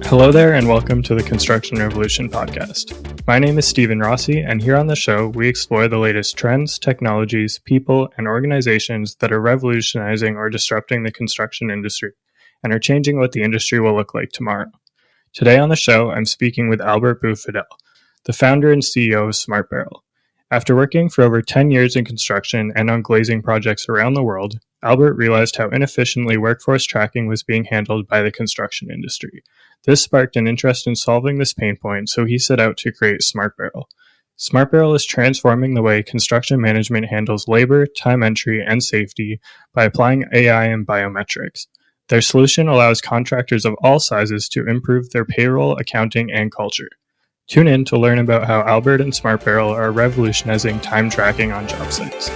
Hello there, and welcome to the Construction Revolution podcast. My name is Stephen Rossi, and here on the show, we explore the latest trends, technologies, people, and organizations that are revolutionizing or disrupting the construction industry and are changing what the industry will look like tomorrow. Today on the show, I'm speaking with Albert Bou Fadel, the founder and CEO of SmartBarrel. After working for over 10 years in construction and on glazing projects around the world, Albert realized how inefficiently workforce tracking was being handled by the construction industry. This sparked an interest in solving this pain point, so he set out to create SmartBarrel. SmartBarrel is transforming the way construction management handles labor, time entry, and safety by applying AI and biometrics. Their solution allows contractors of all sizes to improve their payroll, accounting, and culture. Tune in to learn about how Albert and SmartBarrel are revolutionizing time tracking on job sites.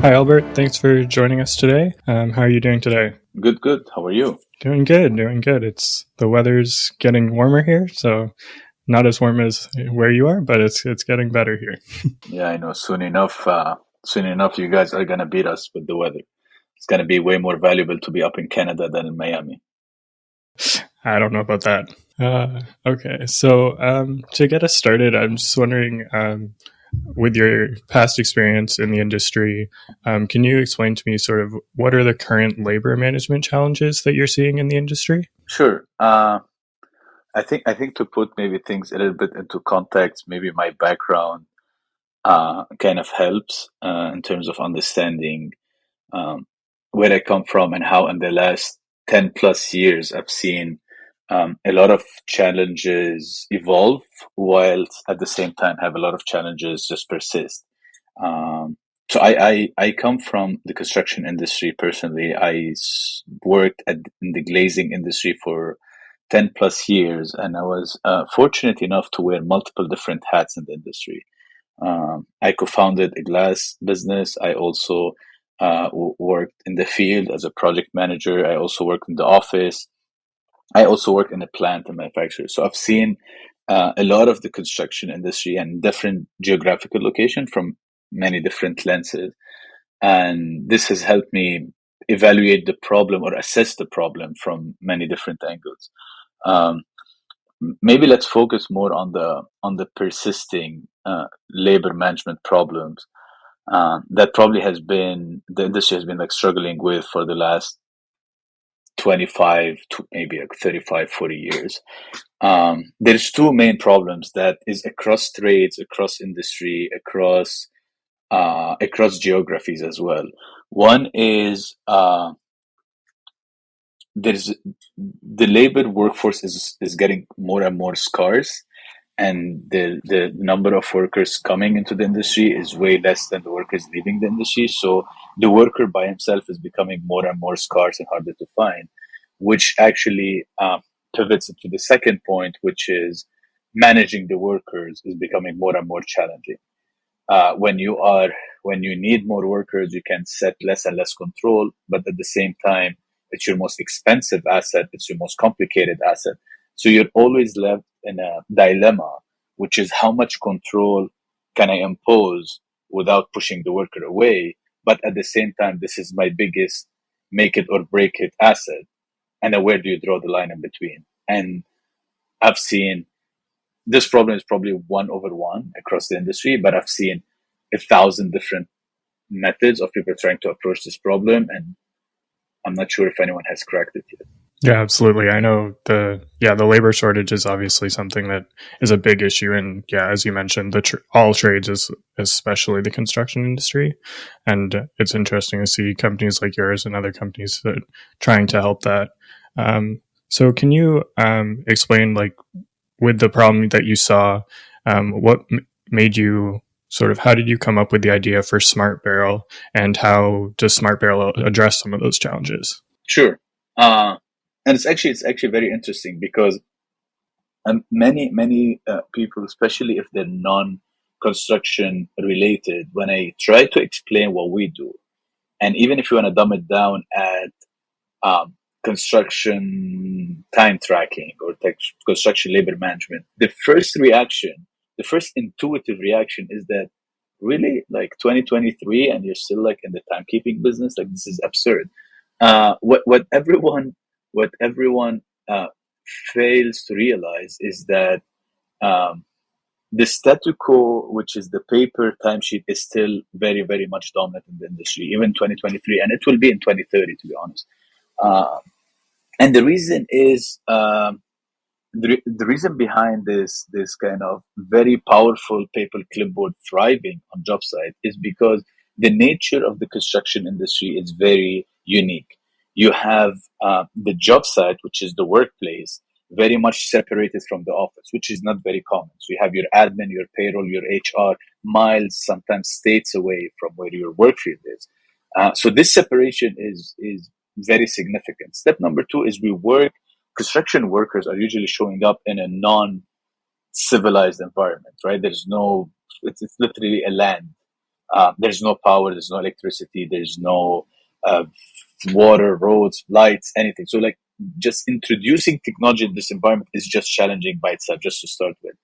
Hi, Albert. Thanks for joining us today. How are you doing today? Good. How are you? Doing good. The weather's getting warmer here, so not as warm as where you are, but it's getting better here. Yeah, I know. Soon enough, you guys are gonna beat us with the weather. It's gonna be way more valuable to be up in Canada than in Miami. I don't know about that. Okay, so to get us started, I'm just wondering, with your past experience in the industry, can you explain to me sort of what are the current labor management challenges that you're seeing in the industry? Sure. I think to put maybe things a little bit into context, maybe my background kind of helps in terms of understanding where I come from and how in the last 10 plus years I've seen a lot of challenges evolve while at the same time have a lot of challenges just persist. So I come from the construction industry personally. I worked in the glazing industry for 10 plus years, and I was fortunate enough to wear multiple different hats in the industry. I co-founded a glass business. I also worked in the field as a project manager. I also worked in the office. I also work in a plant and manufacturer. So I've seen a lot of the construction industry and different geographical location from many different lenses. And this has helped me evaluate the problem or assess the problem from many different angles. Maybe let's focus more on the persisting labor management problems that probably the industry has been like struggling with for the last 25 to maybe like 35, 40 years. There's two main problems that is across trades, across industry, across geographies as well. One is there's the labor workforce is getting more and more scarce, and the number of workers coming into the industry is way less than the workers leaving the industry. So the worker by himself is becoming more and more scarce and harder to find, which actually pivots into the second point, which is managing the workers is becoming more and more challenging. When you need more workers, you can set less and less control, but at the same time, it's your most expensive asset. It's your most complicated asset. So you're always left in a dilemma, which is how much control can I impose without pushing the worker away? But at the same time, this is my biggest make it or break it asset. And then where do you draw the line in between? And I've seen this problem is probably 1/1 across the industry, but I've seen 1,000 different methods of people trying to approach this problem. And I'm not sure if anyone has cracked it yet. Yeah, absolutely. I know the labor shortage is obviously something that is a big issue. And yeah, as you mentioned, all trades, especially the construction industry. And it's interesting to see companies like yours and other companies that are trying to help that. So can you explain, like, with the problem that you saw, what made you how did you come up with the idea for SmartBarrel, and how does SmartBarrel address some of those challenges? Sure. And it's actually very interesting because many people, especially if they're non-construction related, when I try to explain what we do, and even if you want to dumb it down at construction time tracking or construction labor management, the first intuitive reaction is that really like 2023 and you're still like in the timekeeping business, like this is absurd. What everyone uh, fails to realize is that um, the statu quo, which is the paper timesheet, is still very, very much dominant in the industry, even 2023, and it will be in 2030, to be honest. Uh, and the reason is the reason behind this kind of very powerful paper clipboard thriving on job site is because the nature of the construction industry is very unique. You have the job site, which is the workplace, very much separated from the office, which is not very common. So you have your admin, your payroll, your HR miles, sometimes states away from where your work field is. So this separation is very significant. Step number two is we work construction workers are usually showing up in a non-civilized environment, right? It's literally a land. There's no power, there's no electricity, there's no uh, water, roads, lights, anything. So, like, just introducing technology in this environment is just challenging by itself, just to start with.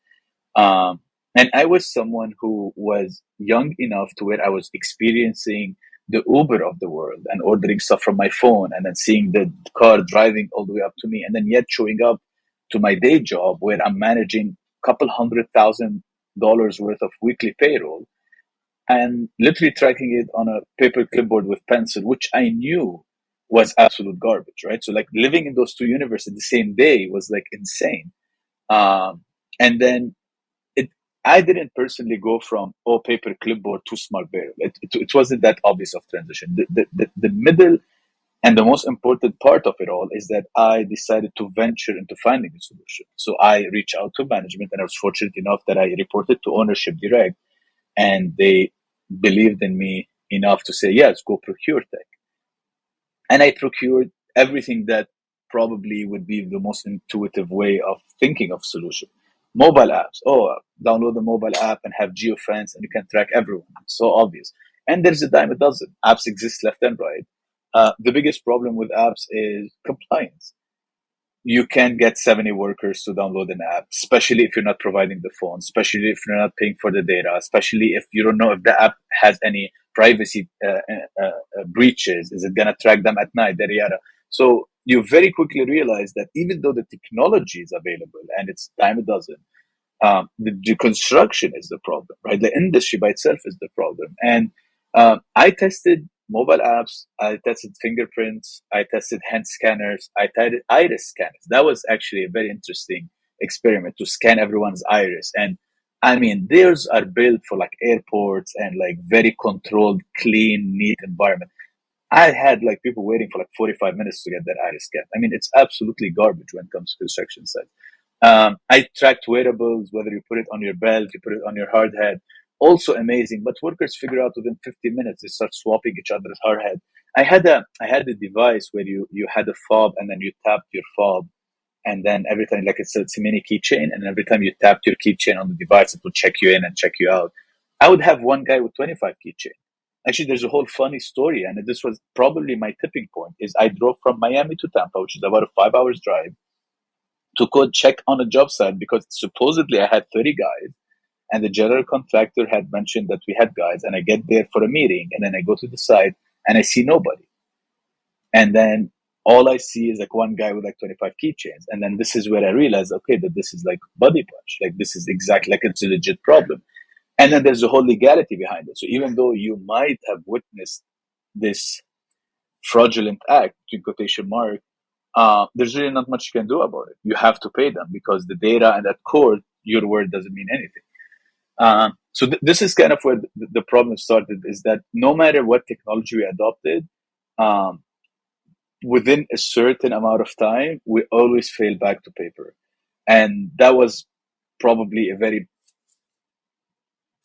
Um, and I was someone who was young enough to where I was experiencing the Uber of the world and ordering stuff from my phone and then seeing the car driving all the way up to me and then yet showing up to my day job where I'm managing a couple $100,000 worth of weekly payroll and literally tracking it on a paper clipboard with pencil, which I knew was absolute garbage, right? So like living in those two universes the same day was like insane. And then it I didn't personally go from paper clipboard to SmartBarrel. It wasn't that obvious of transition. The middle and the most important part of it all is that I decided to venture into finding a solution. So I reached out to management, and I was fortunate enough that I reported to ownership direct, and they believed in me enough to say, yes, go procure tech. And I procured everything that probably would be the most intuitive way of thinking of solution. Mobile apps. Download the mobile app and have geofence and you can track everyone. It's so obvious. And there's a dime a dozen. Apps exist left and right. The biggest problem with apps is compliance. You can't get 70 workers to download an app, especially if you're not providing the phone, especially if you're not paying for the data, especially if you don't know if the app has any privacy breaches. Is it going to track them at night? Yada, yada. So you very quickly realize that even though the technology is available and it's dime a dozen, the construction is the problem, right? The industry by itself is the problem. And I tested mobile apps, I tested fingerprints, I tested hand scanners, I tested iris scanners. That was actually a very interesting experiment to scan everyone's iris. And I mean, theirs are built for like airports and like very controlled, clean, neat environment. I had like people waiting for like 45 minutes to get that iris scan. I mean, it's absolutely garbage when it comes to construction sites. I tracked wearables, whether you put it on your belt, you put it on your hard hat. Also amazing, but workers figure out within 50 minutes they start swapping each other's hard hat. I had a device where you had a fob and then you tapped your fob, and then every time, like it's a mini keychain, and every time you tapped your keychain on the device, it would check you in and check you out. I would have one guy with 25 keychain. Actually, there's a whole funny story, and this was probably my tipping point. Is I drove from Miami to Tampa, which is about a 5 hours drive, to go check on a job site because supposedly I had 30 guys, and the general contractor had mentioned that we had guys. And I get there for a meeting, and then I go to the site and I see nobody. And then all I see is like one guy with like 25 keychains. And then this is where I realized, okay, that this is like buddy punch. Like this is exactly like it's a legit problem. And then there's a whole legality behind it. So even though you might have witnessed this fraudulent act, in quotation mark, there's really not much you can do about it. You have to pay them because the data and at court, your word doesn't mean anything. So this is kind of where the problem started, is that no matter what technology we adopted, um, within a certain amount of time, we always fail back to paper. And that was probably a very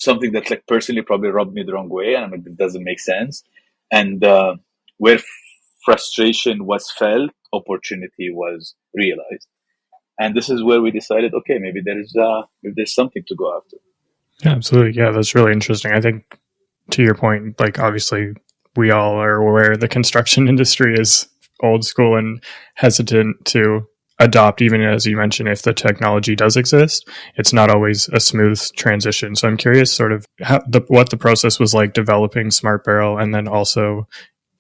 something that like personally probably rubbed me the wrong way. And I'm like, it doesn't make sense. And where frustration was felt, opportunity was realized. And this is where we decided, okay, maybe there's something to go after. Yeah, absolutely. Yeah, that's really interesting. I think to your point, like obviously we all are aware the construction industry is old school and hesitant to adopt, even as you mentioned, if the technology does exist, it's not always a smooth transition. So I'm curious sort of what the process was like developing SmartBarrel and then also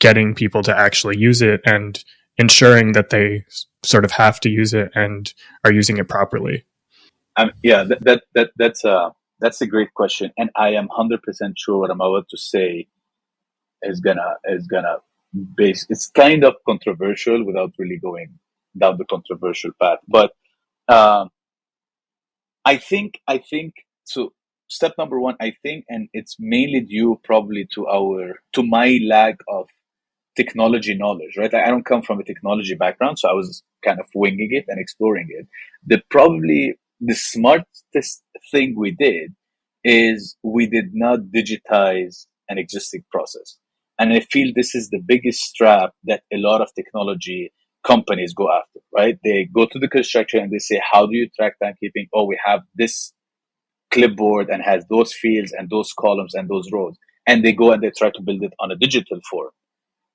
getting people to actually use it and ensuring that they sort of have to use it and are using it properly. Yeah, that's a great question, and I am 100% sure what I'm about to say is gonna base. It's kind of controversial without really going down the controversial path, but um, I think so. Step number one, I think, and it's mainly due probably to my lack of technology knowledge, right? I don't come from a technology background, so I was kind of winging it and exploring it. Probably the smartest thing we did is we did not digitize an existing process. And I feel this is the biggest trap that a lot of technology companies go after, right? They go to the construction and they say, how do you track timekeeping? Oh, we have this clipboard and has those fields and those columns and those rows. And they go and they try to build it on a digital form,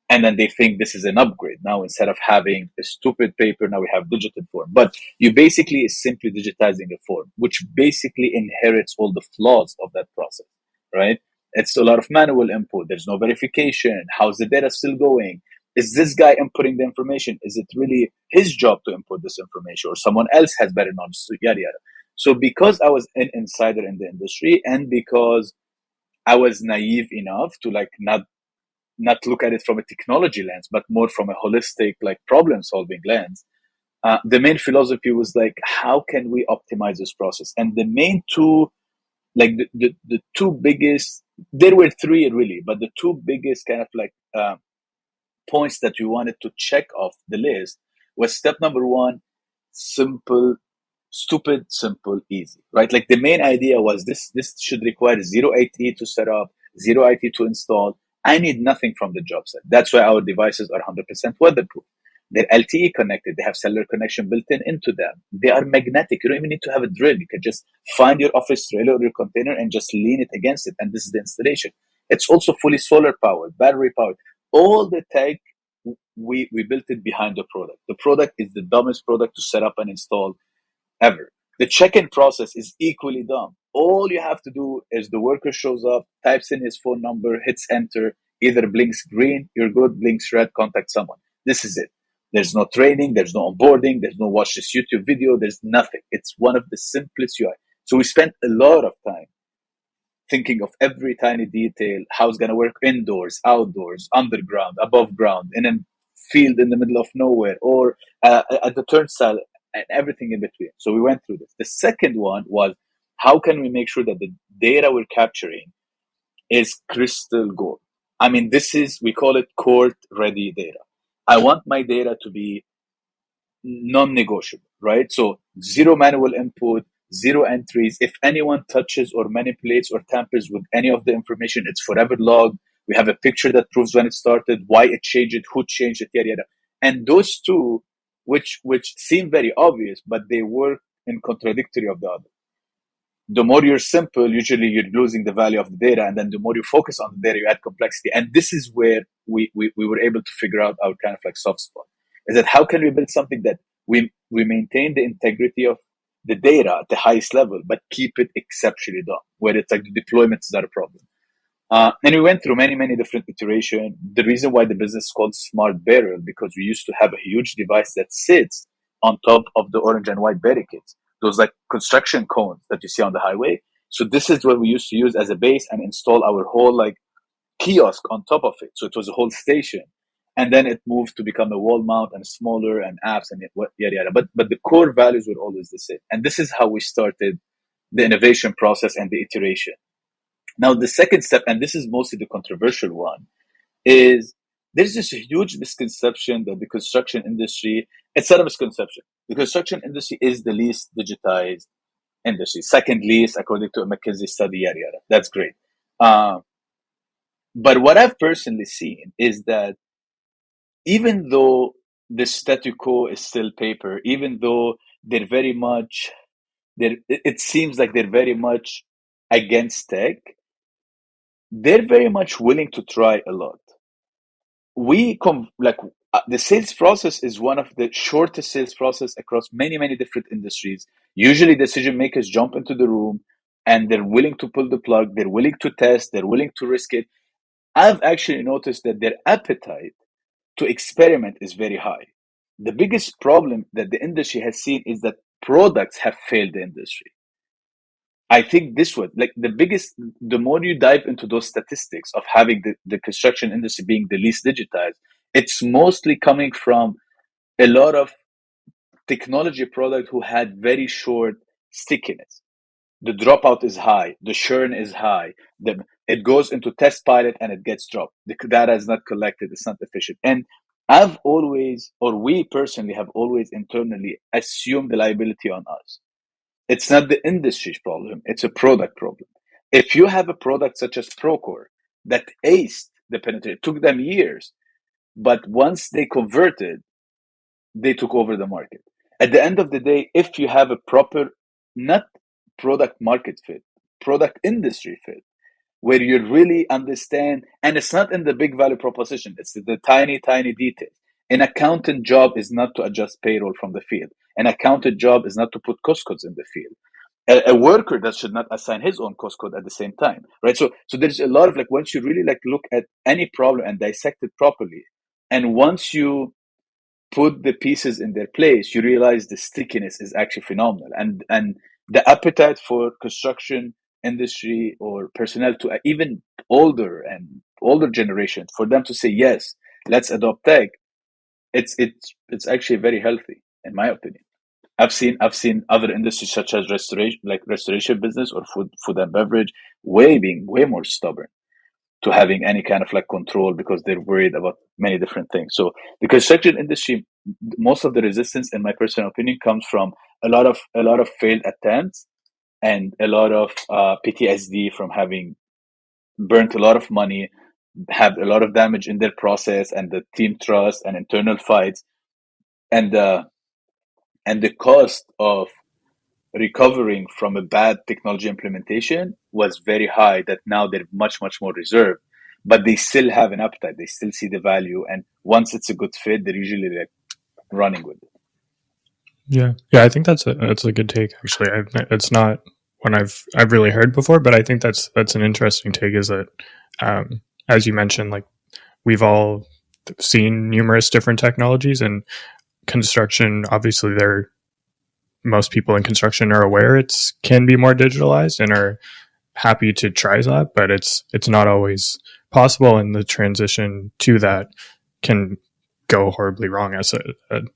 and then they think this is an upgrade. Now, instead of having a stupid paper, now we have digital form. But you basically is simply digitizing a form, which basically inherits all the flaws of that process, right? It's a lot of manual input. There's no verification. How's the data still going? Is this guy inputting the information? Is it really his job to input this information, or someone else has better knowledge? So yada yada. So because I was an insider in the industry, and because I was naive enough to like not look at it from a technology lens, but more from a holistic, like problem solving lens. The main philosophy was like, how can we optimize this process? And the main two, like the two biggest, there were three really, but the two biggest kind of like points that we wanted to check off the list was step number one, simple, stupid, simple, easy, right? Like the main idea was this should require zero IT to set up, zero IT to install. I need nothing from the job site. That's why our devices are 100% weatherproof. They're LTE connected. They have cellular connection built into them. They are magnetic. You don't even need to have a drill. You can just find your office trailer or your container and just lean it against it. And this is the installation. It's also fully solar powered, battery powered. All the tech, we built it behind the product. The product is the dumbest product to set up and install ever. The check-in process is equally dumb. All you have to do is the worker shows up, types in his phone number, hits enter, either blinks green, you're good, blinks red, contact someone. This is it. There's no training, there's no onboarding, there's no watch this YouTube video, there's nothing. It's one of the simplest UI. So we spent a lot of time thinking of every tiny detail, how it's going to work indoors, outdoors, underground, above ground, in a field in the middle of nowhere, or at the turnstile, and everything in between. So we went through this. The second one was, how can we make sure that the data we're capturing is crystal gold? I mean, we call it court ready data. I want my data to be non-negotiable, right? So zero manual input, zero entries. If anyone touches or manipulates or tampers with any of the information, it's forever logged. We have a picture that proves when it started, why it changed it, who changed it, yada yada. And those two, which seem very obvious, but they work in contradictory of the other. The more you're simple, usually you're losing the value of the data, and then the more you focus on the data, you add complexity. And this is where we were able to figure out our kind of like soft spot. Is that how can we build something that we maintain the integrity of the data at the highest level, but keep it exceptionally dumb, where it's like the deployment is not a problem. And we went through many different iterations. The reason why the business is called SmartBarrel, because we used to have a huge device that sits on top of the orange and white barricades, those like construction cones that you see on the highway. So this is what we used to use as a base and install our whole like kiosk on top of it. So it was a whole station. And then it moved to become a wall mount and smaller and apps and yada yada. But the core values were always the same. And this is how we started the innovation process and the iteration. Now, the second step, and this is mostly the controversial one, is there's this huge misconception that the construction industry, it's not a misconception. The construction industry is the least digitized industry. Second least, according to a McKinsey study, yada, yada. That's great. But what I've personally seen is that even though the statu quo is still paper, even though they're very much, it seems like they're very much against tech, they're very much willing to try a lot. Like The sales process is one of the shortest sales process across many different industries. Usually decision makers jump into the room and they're willing to pull the plug, they're willing to test, they're willing to risk it. I've actually noticed that their appetite to experiment is very high. The biggest problem that the industry has seen is that products have failed the industry. I think this would like the more you dive into those statistics of having the construction industry being the least digitized, it's mostly coming from a lot of technology product who had very short stickiness. The dropout is high, the churn is high, it goes into test pilot and it gets dropped. The data is not collected, it's not efficient. And I've always, or we personally have always internally assumed the liability on us. It's not the industry's problem, it's a product problem. If you have a product such as Procore that aced the penetration, it took them years, but once they converted, they took over the market. At the end of the day, if you have a proper, not product market fit, product industry fit, where you really understand, and it's not in the big value proposition, it's the tiny details. An accountant job is not to adjust payroll from the field. An accountant job is not to put cost codes in the field. A worker that should not assign his own cost code at the same time, right? So there's a lot of like once you really like look at any problem and dissect it properly, and once you put the pieces in their place, you realize the stickiness is actually phenomenal, and the appetite for construction industry or personnel to even older generation for them to say yes, let's adopt tech. It's actually very healthy in my opinion. I've seen other industries such as restoration business or food and beverage being way more stubborn to having any kind of like control because they're worried about many different things. So the construction industry, most of the resistance, in my personal opinion, comes from a lot of failed attempts and a lot of PTSD from having burnt a lot of money, have a lot of damage in their process and the team trust and internal fights, and the cost of recovering from a bad technology implementation was very high, that now they're much more reserved, but they still have an appetite, they still see the value, and once it's a good fit, they're usually like running with it. Yeah, I think that's a good take. Actually, it's not one I've really heard before, but I think that's an interesting take. Is that, as you mentioned, like we've all seen numerous different technologies, and construction. Obviously, most people in construction are aware it's can be more digitalized and are happy to try that, but it's not always possible, and the transition to that can go horribly wrong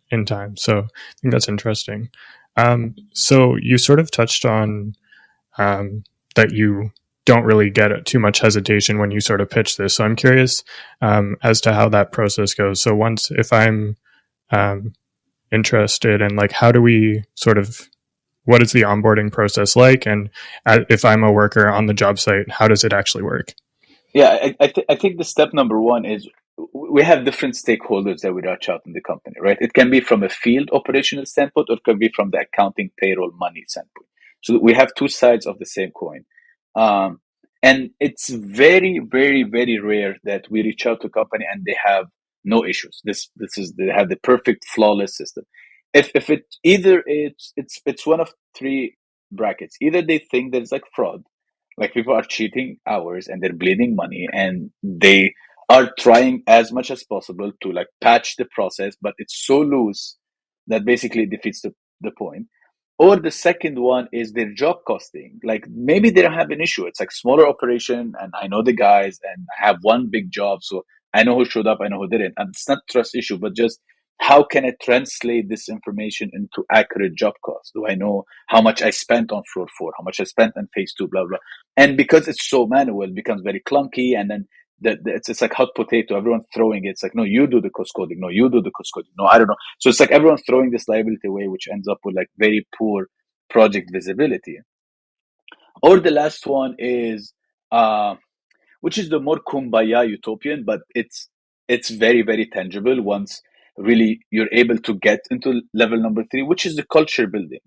in time. So I think that's interesting. So you sort of touched on that you don't really get too much hesitation when you sort of pitch this. So I'm curious as to how that process goes. So if I'm interested in like how do we sort of what is the onboarding process like, and if I'm a worker on the job site, how does it actually work? Yeah, I think the step number one is we have different stakeholders that we reach out in the company, right? It can be from a field operational standpoint, or it can be from the accounting, payroll, money standpoint. So we have two sides of the same coin. Um, and it's very rare that we reach out to a company and they have no issues. This is they have the perfect flawless system. If it either it's one of three brackets. Either they think there's like fraud, like people are cheating hours and they're bleeding money, and they are trying as much as possible to like patch the process, but it's so loose that basically defeats the point. Or the second one is their job costing. Like maybe they don't have an issue. It's like smaller operation and I know the guys and I have one big job. So I know who showed up, I know who didn't. And it's not trust issue, but just how can I translate this information into accurate job costs? Do I know how much I spent on floor four, how much I spent on phase two, blah, blah. And because it's so manual, it becomes very clunky. And then it's like hot potato. Everyone's throwing it. It's like, no, you do the cost coding. No, you do the cost coding. No, I don't know. So it's like everyone's throwing this liability away, which ends up with like very poor project visibility. Or the last one is, which is the more kumbaya utopian, but it's very tangible once really you're able to get into level number three, which is the culture building.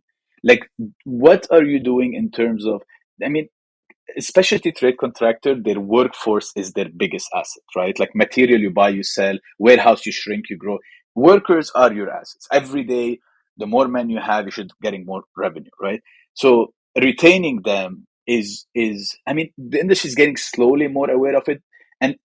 Like, what are you doing in terms of? I mean, specialty trade contractor, their workforce is their biggest asset, right? Like material you buy, you sell, warehouse you shrink, you grow. Workers are your assets. Every day, the more men you have, you should getting more revenue, right? So retaining them is I mean, the industry is getting slowly more aware of it, and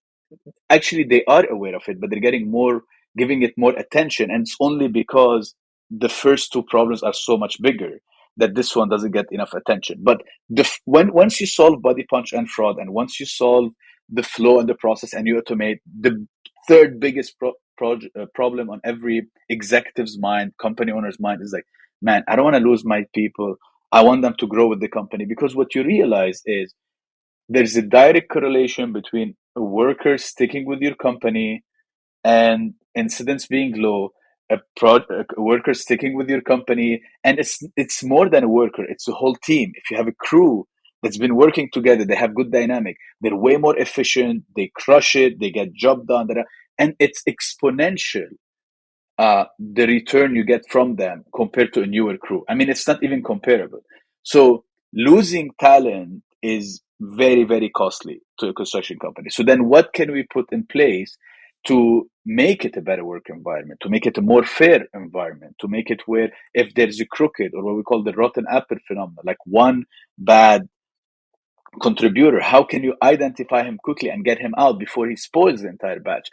actually they are aware of it, but they're getting more, giving it more attention, and it's only because the first two problems are so much bigger that this one doesn't get enough attention. But when once you solve body punch and fraud, and once you solve the flow and the process, and you automate, the third biggest problem on every executive's mind, company owner's mind, is like, man, I don't want to lose my people. I want them to grow with the company. Because what you realize is there's a direct correlation between a worker sticking with your company and incidents being low, a worker sticking with your company, and it's more than a worker; it's a whole team. If you have a crew that's been working together, they have good dynamic. They're way more efficient. They crush it. They get job done. And it's exponential, the return you get from them compared to a newer crew. I mean, it's not even comparable. So losing talent is very, very costly to a construction company. So then what can we put in place to make it a better work environment, to make it a more fair environment, to make it where if there's a crooked, or what we call the rotten apple phenomenon, like one bad contributor, how can you identify him quickly and get him out before he spoils the entire batch?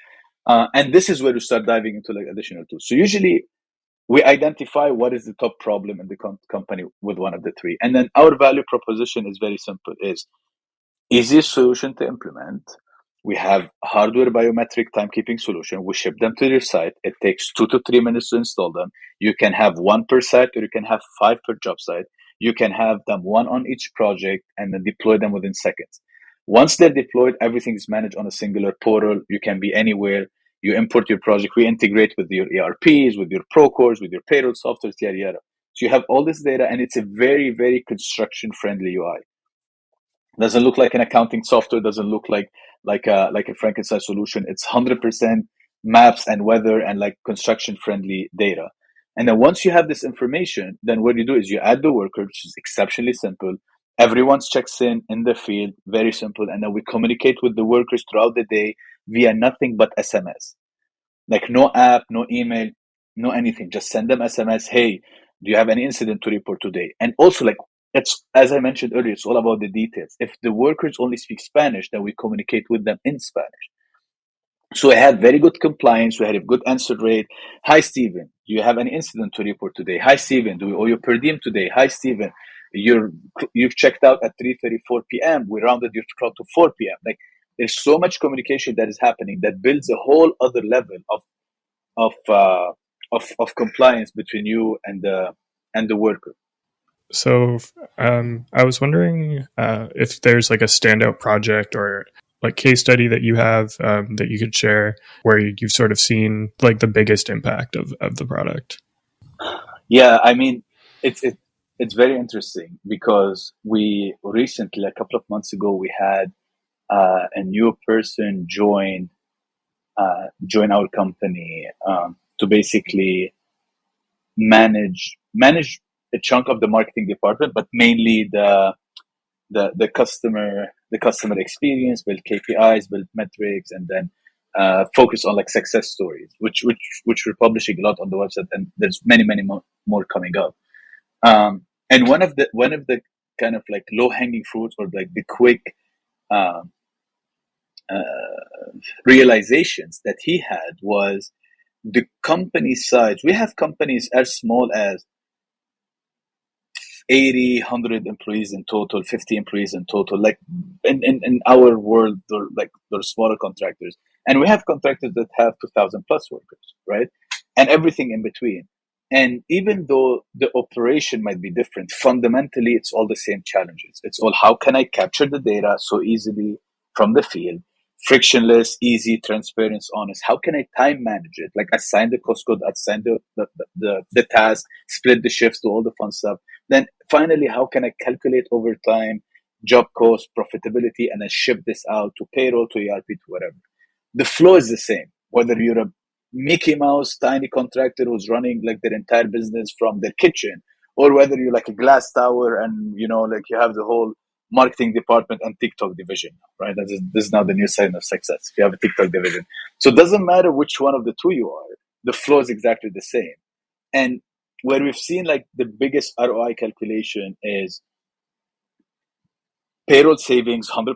And this is where we start diving into like additional tools. So usually we identify what is the top problem in the company with one of the three, and then our value proposition is very simple: is easiest solution to implement. We have hardware biometric timekeeping solution. We ship them to your site. It takes 2 to 3 minutes to install them. You can have one per site, or you can have five per job site. You can have them one on each project and then deploy them within seconds. Once they're deployed, everything is managed on a singular portal. You can be anywhere. You import your project. We integrate with your ERPs, with your Procores, with your payroll software, yada yada. So you have all this data, and it's a very, very construction friendly UI. Doesn't look like an accounting software. Doesn't look like a Frankenstein solution. It's 100% maps and weather and like construction friendly data. And then once you have this information, then what you do is you add the worker, which is exceptionally simple. Everyone checks in the field, very simple, and then we communicate with the workers throughout the day via nothing but SMS. Like no app, no email, no anything. Just send them SMS. Hey, do you have any incident to report today? And also, like, it's, as I mentioned earlier, it's all about the details. If the workers only speak Spanish, then we communicate with them in Spanish. So I had very good compliance. We had a good answer rate. Hi, Steven, do you have any incident to report today? Hi, Steven, do we owe you per diem today? Hi, Steven, you've checked out at 3:34 p.m. We rounded your clock to 4 p.m. Like, there's so much communication that is happening that builds a whole other level of of compliance between you and the worker. So, I was wondering if there's like a standout project or like case study that you have that you could share where you've sort of seen like the biggest impact of the product. Yeah, I mean, it's very interesting because we recently, a couple of months ago, we had a new person join our company, to basically manage a chunk of the marketing department, but mainly the customer experience, build KPIs, build metrics, and then focus on like success stories, which we're publishing a lot on the website, and there's many more coming up. And one of the kind of like low hanging fruits, or like the quick um, realizations that he had, was the company size. We have companies as small as 80, 100 employees in total, 50 employees in total, like in our world, or like they're smaller contractors. And we have contractors that have 2,000 plus workers, right? And everything in between. And even though the operation might be different, fundamentally, it's all the same challenges. It's all, how can I capture the data so easily from the field, frictionless, easy, transparent, honest? How can I time manage it? Like, assign the cost code, assign the task, split the shifts, do all the fun stuff. Then finally, how can I calculate overtime, job cost, profitability, and then ship this out to payroll, to ERP, to whatever? The flow is the same, whether you're a Mickey Mouse tiny contractor who's running like their entire business from their kitchen, or whether you're like a glass tower and like you have the whole marketing department and TikTok division, right? This is now the new sign of success. If you have a TikTok division, so it doesn't matter which one of the two you are, the flow is exactly the same. And where we've seen like the biggest ROI calculation is payroll savings, 100%,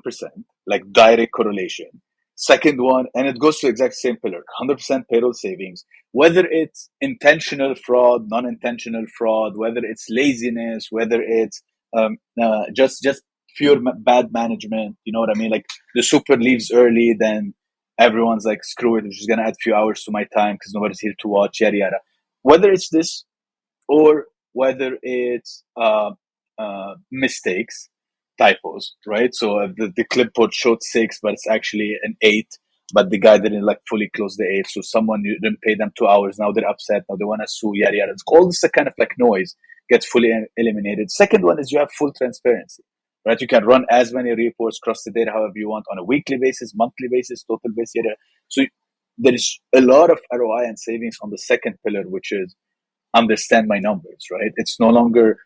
like direct correlation. Second one, and it goes to the exact same pillar, 100% payroll savings, whether it's intentional fraud, non-intentional fraud, whether it's laziness, whether it's just pure bad management. You know what I mean? Like the super leaves early, then everyone's like, screw it, I'm just gonna add a few hours to my time because nobody's here to watch, yada yada. Whether it's this or whether it's mistakes, typos, right? So the clipboard showed 6, but it's actually an 8. But the guy didn't like fully close the 8, so someone you didn't pay them 2 hours. Now they're upset. Now they want to sue. Yada yada. All this kind of like noise gets fully eliminated. Second one is you have full transparency, right? You can run as many reports, cross the data however you want on a weekly basis, monthly basis, total basis. Yada. So there is a lot of ROI and savings on the second pillar, which is understand my numbers, right? It's no longer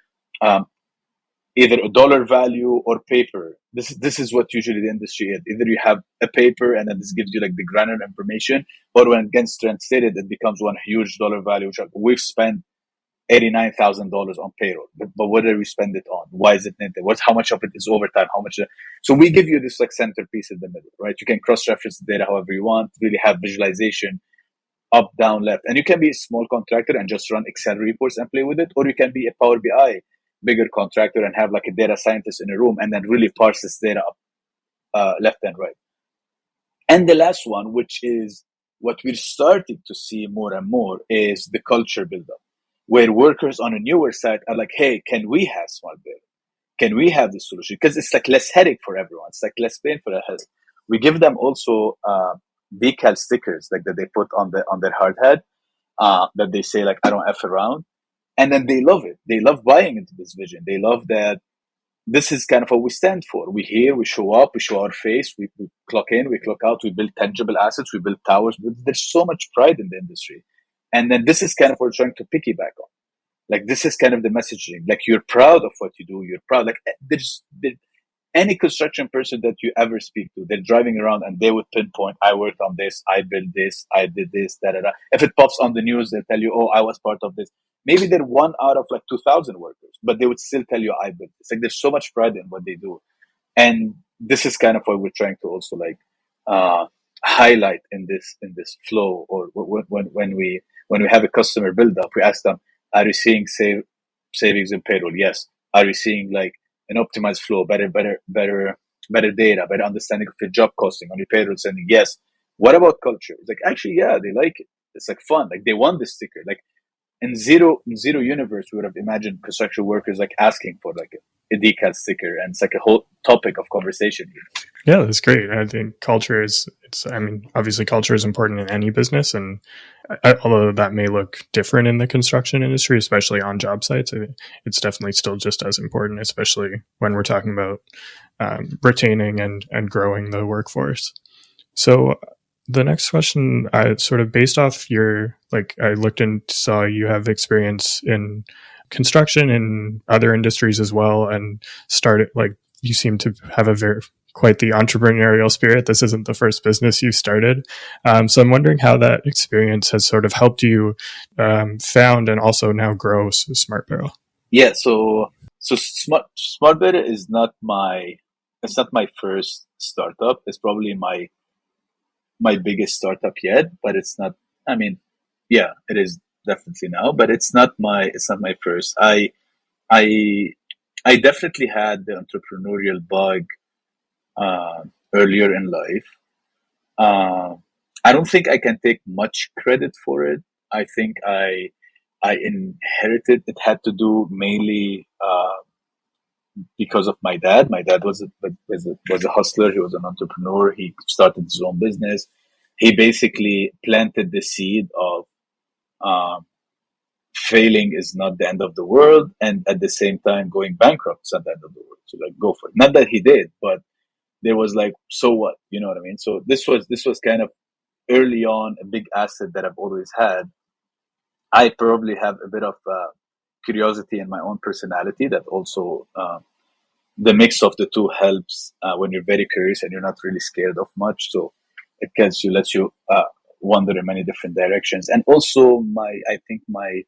either a dollar value or paper. This is what usually the industry is. Either you have a paper and then this gives you like the granular information, or when it gets translated, it becomes one huge dollar value. Which we've spent $89,000 on payroll, but what do we spend it on? Why is it negative? How much of it is overtime? How much? So we give you this like centerpiece in the middle, right? You can cross-reference the data however you want. Really have visualization up, down, left. And you can be a small contractor and just run Excel reports and play with it, or you can be a Power BI bigger contractor and have like a data scientist in a room and then really parse this data up left and right. And the last one, which is what we're starting to see more and more, is the culture buildup, where workers on a newer site are like, hey, can we have SmartBarrel? Can we have this solution? Because it's like less headache for everyone. It's like less pain for the health. We give them also decal stickers like that they put on their hard hat that they say like, I don't F around. And then they love it. They love buying into this vision. They love that this is kind of what we stand for. We here, we show up, we show our face, we clock in, we clock out, we build tangible assets, we build towers. There's so much pride in the industry. And then this is kind of what we're trying to piggyback on. Like this is kind of the messaging. Like you're proud of what you do. You're proud. Like there's any construction person that you ever speak to, they're driving around and they would pinpoint, I worked on this, I built this, I did this, da da da. If it pops on the news, they'll tell you, oh, I was part of this. Maybe they're one out of like 2,000 workers, but they would still tell you, I built this. Like there's so much pride in what they do. And this is kind of what we're trying to also like highlight in this flow. Or when we have a customer build up, we ask them, are you seeing savings in payroll? Yes. Are you seeing like an optimized flow, better data, better understanding of your job costing on your payroll sending? Yes. What about culture? It's like, actually, yeah, they like it. It's like fun. Like they want this sticker. Like in zero universe, we would have imagined construction workers like asking for like a decal sticker, and it's like a whole topic of conversation here. Yeah, that's great. I think culture obviously culture is important in any business. And although that may look different in the construction industry, especially on job sites, I think it's definitely still just as important, especially when we're talking about retaining and growing the workforce. So the next question, sort of based off I looked and saw you have experience in construction and other industries as well, and started you seem to have quite the entrepreneurial spirit. This isn't the first business you started. So I'm wondering how that experience has sort of helped you found and also now grow SmartBarrel. Yeah, so SmartBarrel is not my first startup. It's probably my biggest startup yet, but it's not. I mean, yeah, it is definitely now, but it's not my first. I definitely had the entrepreneurial bug earlier in life. I don't think I can take much credit for it. I think I inherited. It had to do mainly because of my dad. My dad was a hustler. He was an entrepreneur. He started his own business. He basically planted the seed of failing is not the end of the world, and at the same time going bankrupt is not the end of the world. So like go for it. Not that he did, but there was like, so what? You know what I mean? So this was kind of early on a big asset that I've always had. I probably have a bit of curiosity in my own personality that also the mix of the two helps when you're very curious and you're not really scared of much. So it lets you wander in many different directions. And also I think my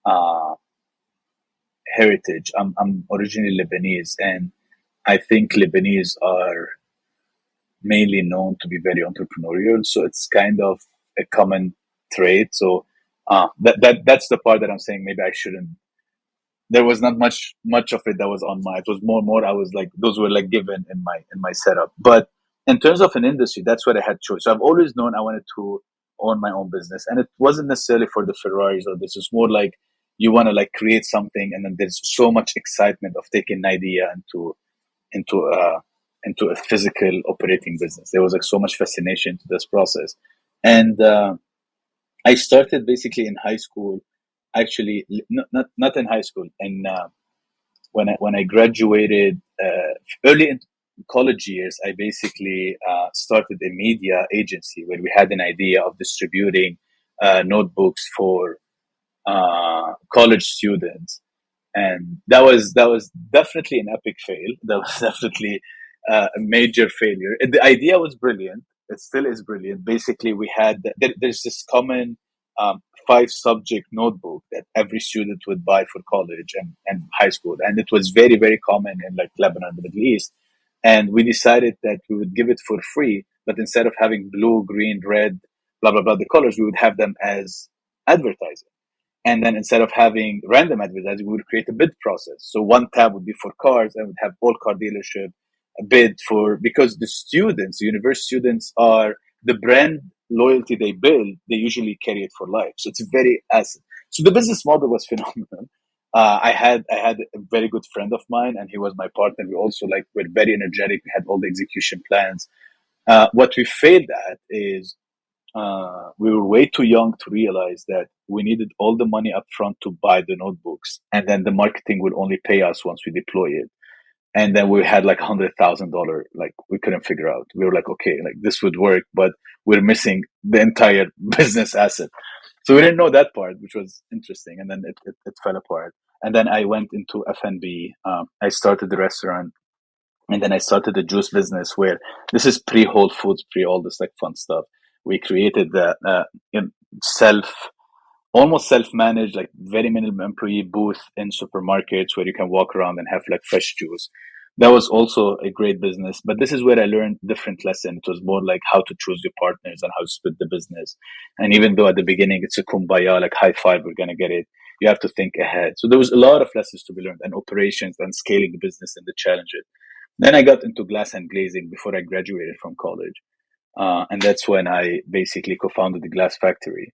uh, heritage. I'm originally Lebanese, and I think Lebanese are mainly known to be very entrepreneurial. So it's kind of a common trait. So that's the part that I'm saying. Maybe I shouldn't. There was not much of it that was on my. It was more. I was like those were like given in my setup. But in terms of an industry, that's what I had choice. So I've always known I wanted to own my own business, and it wasn't necessarily for the Ferraris or this. It's more like you want to like create something, and then there's so much excitement of taking an idea into uh into a physical operating business. There was like so much fascination to this process, and I started basically in high school. Actually, not in high school, and when I graduated early in college years, I basically started a media agency where we had an idea of distributing notebooks for college students, and that was definitely an epic fail. That was definitely a major failure. The idea was brilliant. It still is brilliant. Basically, we had there's this common five subject notebook that every student would buy for college and high school, and it was very very common in like Lebanon, the Middle East. And we decided that we would give it for free, but instead of having blue, green, red, blah blah blah, the colors, we would have them as advertising. And then instead of having random advertising, we would create a bid process. So one tab would be for cars, and would have all car dealership a bid for, because the students, the university students, are the brand loyalty they build, they usually carry it for life. So it's very asset. So the business model was phenomenal. I had a very good friend of mine, and he was my partner. We also like were very energetic. We had all the execution plans. What we failed at is we were way too young to realize that we needed all the money up front to buy the notebooks, and then the marketing would only pay us once we deploy it. And then we had like $100,000, like we couldn't figure out. We were like, okay, like this would work, but we're missing the entire business asset. So we didn't know that part, which was interesting. And then it fell apart. And then I went into F&B. I started the restaurant, and then I started the juice business where this is pre Whole Foods, pre all this like fun stuff. We created the self, almost self-managed, like very minimal employee booth in supermarkets where you can walk around and have like fresh juice. That was also a great business, but this is where I learned different lesson. It was more like how to choose your partners and how to split the business. And even though at the beginning it's a kumbaya, like high five, we're gonna get it. You have to think ahead. So there was a lot of lessons to be learned, and operations and scaling the business and the challenges. Then I got into glass and glazing before I graduated from college. And that's when I basically co-founded the glass factory.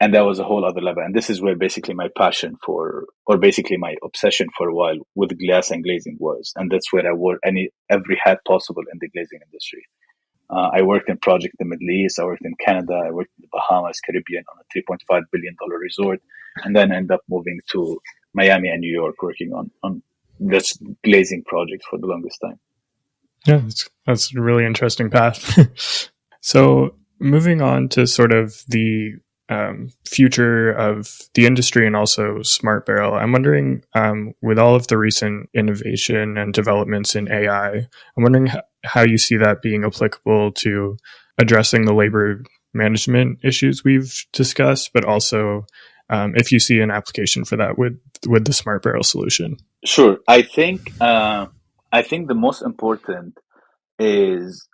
And that was a whole other level. And this is where basically my passion for, or basically my obsession for a while with glass and glazing was. And that's where I wore every hat possible in the glazing industry. I worked in project in the Middle East. I worked in Canada. I worked in the Bahamas, Caribbean on a $3.5 billion resort. And then end up moving to Miami and New York, working on this glazing project for the longest time. Yeah, that's a really interesting path. So moving on to sort of the future of the industry and also SmartBarrel, I'm wondering, with all of the recent innovation and developments in AI, I'm wondering how you see that being applicable to addressing the labor management issues we've discussed, but also if you see an application for that with the SmartBarrel solution. Sure. I think the most important is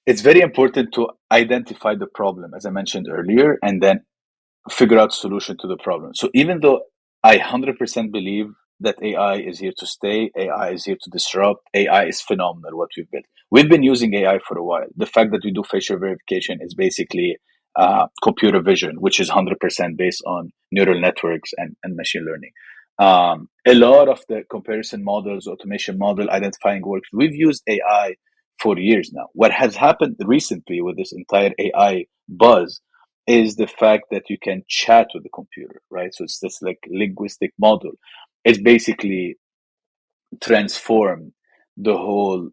it's very important to identify the problem, as I mentioned earlier, and then figure out solution to the problem. So even though I 100% believe that AI is here to stay, AI is here to disrupt, AI is phenomenal what we've built. We've been using AI for a while. The fact that we do facial verification is basically computer vision, which is 100% based on neural networks and machine learning. A lot of the comparison models, automation model, identifying works, we've used AI for years now. What has happened recently with this entire AI buzz is the fact that you can chat with the computer, right? So it's this like linguistic model. It's basically transformed the whole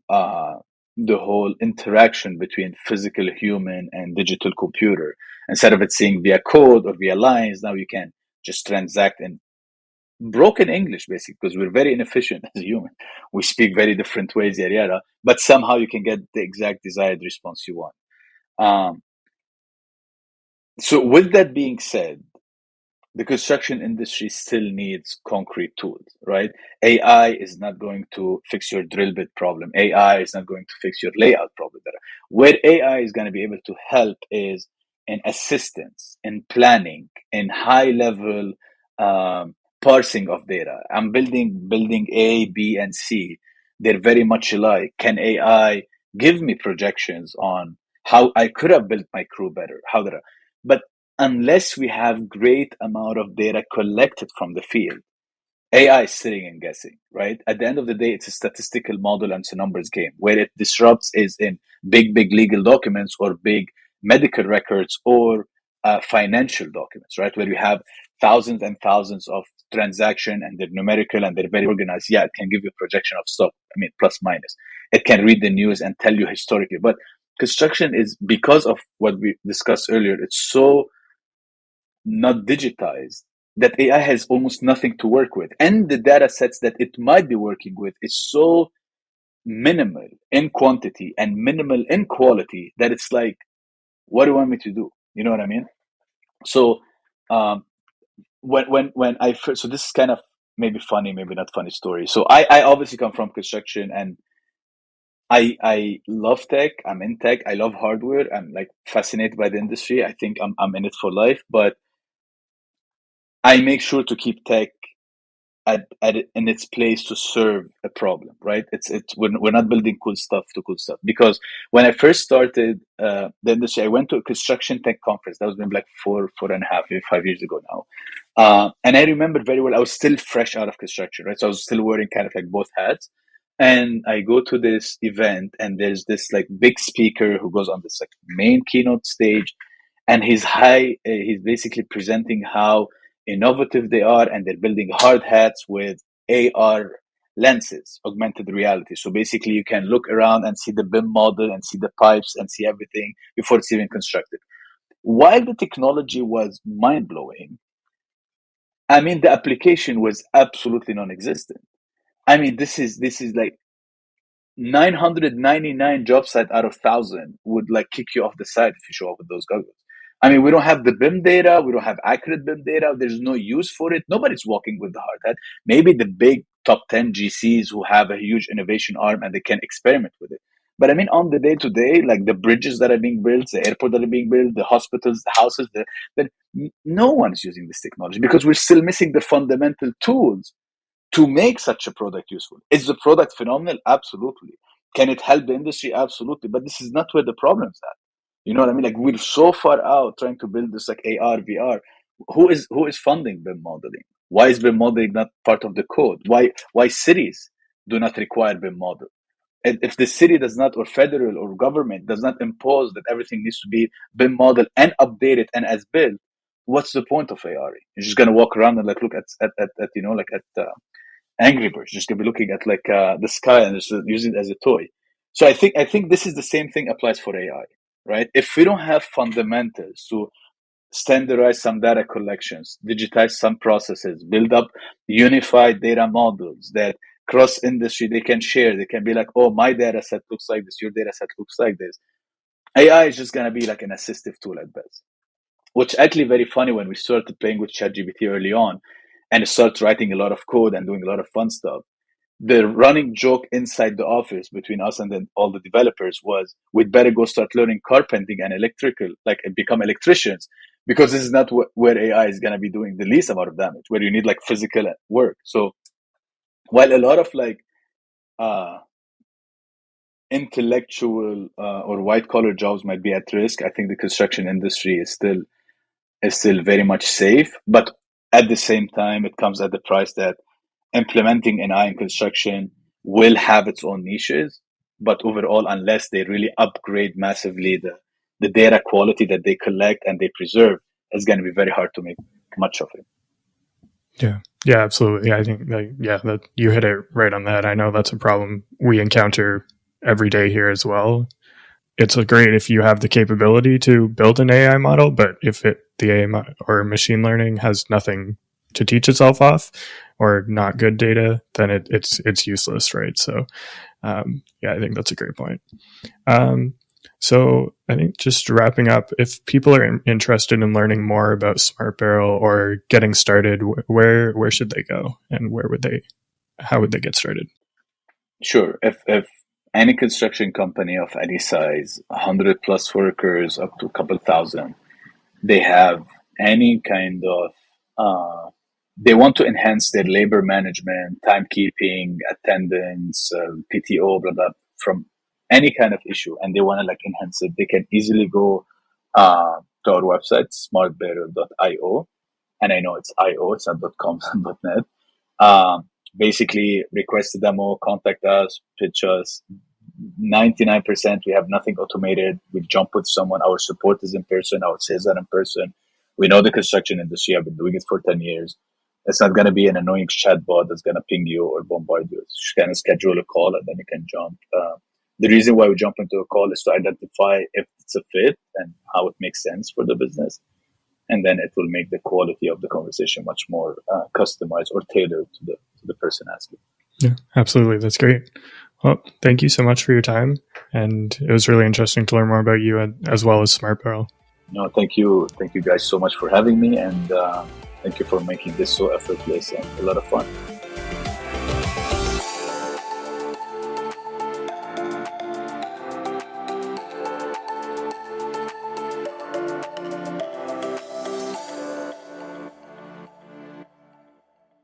interaction between physical human and digital computer. Instead of it seeing via code or via lines, now you can just transact in broken English, basically, because we're very inefficient as a human. We speak very different ways, yada yada, but somehow you can get the exact desired response you want. So with that being said, the construction industry still needs concrete tools, right? AI is not going to fix your drill bit problem. AI is not going to fix your layout problem. Where AI is going to be able to help is in assistance, in planning, in high level parsing of data. I'm building A, B, and C. They're very much alike. Can AI give me projections on how I could have built my crew better? But unless we have great amount of data collected from the field, AI is sitting and guessing, right? At the end of the day, it's a statistical model and it's a numbers game. Where it disrupts is in big legal documents or big medical records or financial documents, right? Where you have thousands and thousands of transactions and they're numerical and they're very organized. Yeah, it can give you a projection of stock. I mean, plus minus. It can read the news and tell you historically. But construction is, because of what we discussed earlier, it's so not digitized that AI has almost nothing to work with. And the data sets that it might be working with is so minimal in quantity and minimal in quality that it's like, what do you want me to do? You know what I mean? So um, when I first, so this is kind of maybe funny, maybe not funny story. So I obviously come from construction and I love tech. I'm in tech. I love hardware. I'm like fascinated by the industry. I think I'm in it for life, but I make sure to keep tech in its place to serve a problem, right? It's we're not building cool stuff to cool stuff. Because when I first started the industry, I went to a construction tech conference. That was maybe like 4.5, maybe 5 years ago now. And I remember very well, I was still fresh out of construction, right? So I was still wearing kind of like both hats. And I go to this event and there's this like big speaker who goes on this like main keynote stage, and he's basically presenting how innovative they are, and they're building hard hats with AR lenses, augmented reality. So basically you can look around and see the BIM model and see the pipes and see everything before it's even constructed. While the technology was mind-blowing, I mean, the application was absolutely non-existent. I mean, this is like 999 job site out of 1,000 would like kick you off the site if you show up with those goggles. I mean, we don't have the BIM data. We don't have accurate BIM data. There's no use for it. Nobody's walking with the hard hat. Maybe the big top 10 GCs who have a huge innovation arm and they can experiment with it. But I mean, on the day to day, like the bridges that are being built, the airport that are being built, the hospitals, the houses, no one's using this technology because we're still missing the fundamental tools to make such a product useful. Is the product phenomenal? Absolutely. Can it help the industry? Absolutely. But this is not where the problem's at. You know what I mean? Like we're so far out trying to build this like AR, VR. Who is funding BIM modeling? Why is BIM modeling not part of the code? Why cities do not require BIM model? And if the city does not, or federal or government does not impose that everything needs to be BIM model and updated and as built, what's the point of AR? You're just gonna walk around and like look at you know like at Angry Birds. Just gonna be looking at like the sky and just using it as a toy. So I think this is the same thing applies for AI, right? If we don't have fundamentals to standardize some data collections, digitize some processes, build up unified data models that cross industry they can share. They can be like, oh, my data set looks like this, your data set looks like this. AI is just gonna be like an assistive tool at best. Which actually very funny when we started playing with ChatGPT early on and it started writing a lot of code and doing a lot of fun stuff. The running joke inside the office between us and then all the developers was we'd better go start learning carpenting and electrical, like become electricians, because this is not where AI is going to be doing the least amount of damage, where you need like physical work. So while a lot of like uh, intellectual or white collar jobs might be at risk, I think the construction industry is still very much safe. But at the same time, it comes at the price that implementing AI in construction will have its own niches. But overall, unless they really upgrade massively the data quality that they collect and they preserve, it's going to be very hard to make much of it. Yeah. Yeah, absolutely. I think that you hit it right on that. I know that's a problem we encounter every day here as well. It's great if you have the capability to build an AI model, but if the AI or machine learning has nothing to teach itself off or not good data, then it's useless, right? So yeah, I think that's a great point. So I think just wrapping up, if people are interested in learning more about SmartBarrel or getting started, where should they go, and how would they get started? Sure. If any construction company of any size, 100 plus workers up to a couple thousand, they have any kind of they want to enhance their labor management, timekeeping, attendance, PTO, blah blah, from any kind of issue, and they want to like enhance it, they can easily go to our website, smartbarrel.io, and I know it's IO, it's not .com, it's not .net. Basically, request a demo, contact us, pitch us. 99%, we have nothing automated. We jump with someone. Our support is in person. Our sales are in person. We know the construction industry. I've been doing it for 10 years. It's not going to be an annoying chatbot that's going to ping you or bombard you. You can schedule a call and then you can jump. The reason why we jump into a call is to identify if it's a fit and how it makes sense for the business. And then it will make the quality of the conversation much more customized or tailored to the person asking. Yeah, absolutely. That's great. Well, thank you so much for your time. And it was really interesting to learn more about you as well as SmartBarrel. No, thank you. Thank you guys so much for having me. And thank you for making this so effortless and a lot of fun.